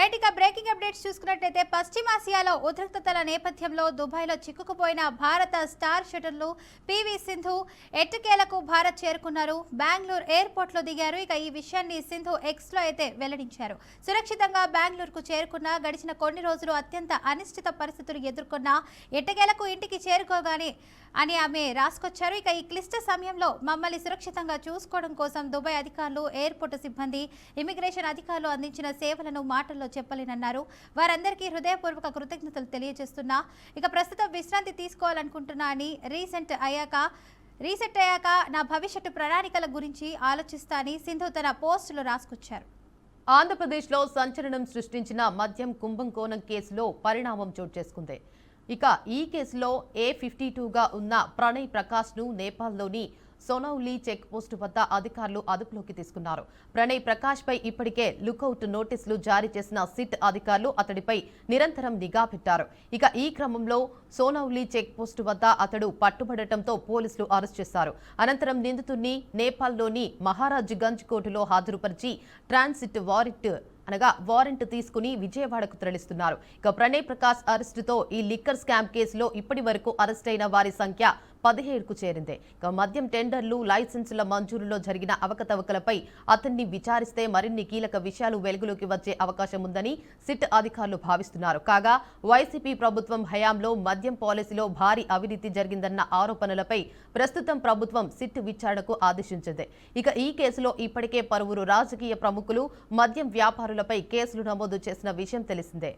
Right ఇక breaking updates చూసుకున్నట్లయితే పశ్చిమాసియాలో ఉద్రిక్తతల నేపథ్యంలో దుబాయ్లో చిక్కుకుపోయిన భారత స్టార్ షటర్లు పివి సింధు ఎట్టకేలకు భారత్ చేరుకున్నారు. బెంగళూరు ఎయిర్పోర్ట్లో దిగారు. ఇక ఈ విషయాన్ని సింధు ఎక్స్లో అయితే వెల్లడించారు. సురక్షితంగా బెంగళూరుకు చేరుకున్న గడిచిన కొన్ని రోజులు అత్యంత అనిశ్చిత పరిస్థితులు ఎదుర్కొన్న ఎట్టకేలకు ఇంటికి చేరుకోగానే అని ఆమె రాసుకొచ్చారు. ఇక ఈ క్లిష్ట సమయంలో మమ్మల్ని సురక్షితంగా చూసుకోవడం కోసం దుబాయ్ అధికారులు, ఎయిర్పోర్టు సిబ్బంది, ఇమిగ్రేషన్ అధికారులు అందించిన సేవలను మాటల్లో చెప్పలేనన్నారు. వారందరికీ హృదయపూర్వక కృతజ్ఞతలు తెలియజేస్తున్నా. ఇక ప్రస్తుతం విశ్రాంతి తీసుకోవాలనుకుంటున్నా అని రీసెట్ అయ్యాక నా భవిష్యత్తు ప్రణాళికల గురించి ఆలోచిస్తా అని సింధు తన పోస్టులో రాసుకొచ్చారు. ఆంధ్రప్రదేశ్లో సంచలనం సృష్టించిన మద్యం కుంభకోణం కేసులో పరిణామం చోటు చేసుకుంది. ఇక ఈ కేసులో A52గా ఉన్న ప్రణయ్ ప్రకాష్ను నేపాల్లోని సోనౌలి చెక్ పోస్టు వద్ద అధికారులు అదుపులోకి తీసుకున్నారు. ప్రణయ్ ప్రకాష్పై ఇప్పటికే లుకౌట్ నోటీసులు జారీ చేసిన సిట్ అధికారులు అతడిపై నిరంతరం నిఘా పెట్టారు. ఇక ఈ క్రమంలో సోనౌలి చెక్ పోస్టు వద్ద అతడు పట్టుబడటంతో పోలీసులు అరెస్ట్ చేశారు. అనంతరం నిందితుడిని నేపాల్లోని మహారాజ్ గంజ్ కోర్టులో హాజరుపరిచి ట్రాన్సిట్ వారెంట్ తీసుకుని విజయవాడకు తరలిస్తున్నారు. ఇక ప్రణయ్ ప్రకాష్ అరెస్టుతో ఈ లిక్కర్ స్కామ్ కేసులో ఇప్పటి వరకు అరెస్ట్ అయిన వారి సంఖ్య 17కు చేరింది. ఇక మద్యం టెండర్లు, లైసెన్సుల మంజూరులో జరిగిన అవకతవకలపై అతన్ని విచారిస్తే మరిన్ని కీలక విషయాలు వెలుగులోకి వచ్చే అవకాశం ఉందని సిట్ అధికారులు భావిస్తున్నారు. కాగా వైసీపీ ప్రభుత్వం హయాంలో మద్యం పాలసీలో భారీ అవినీతి జరిగిందన్న ఆరోపణలపై ప్రస్తుతం ప్రభుత్వం సిట్ విచారణకు ఆదేశించింది. ఇక ఈ కేసులో ఇప్పటికే పలువురు రాజకీయ ప్రముఖులు, మద్యం వ్యాపారులపై కేసులు నమోదు చేసిన విషయం తెలిసిందే.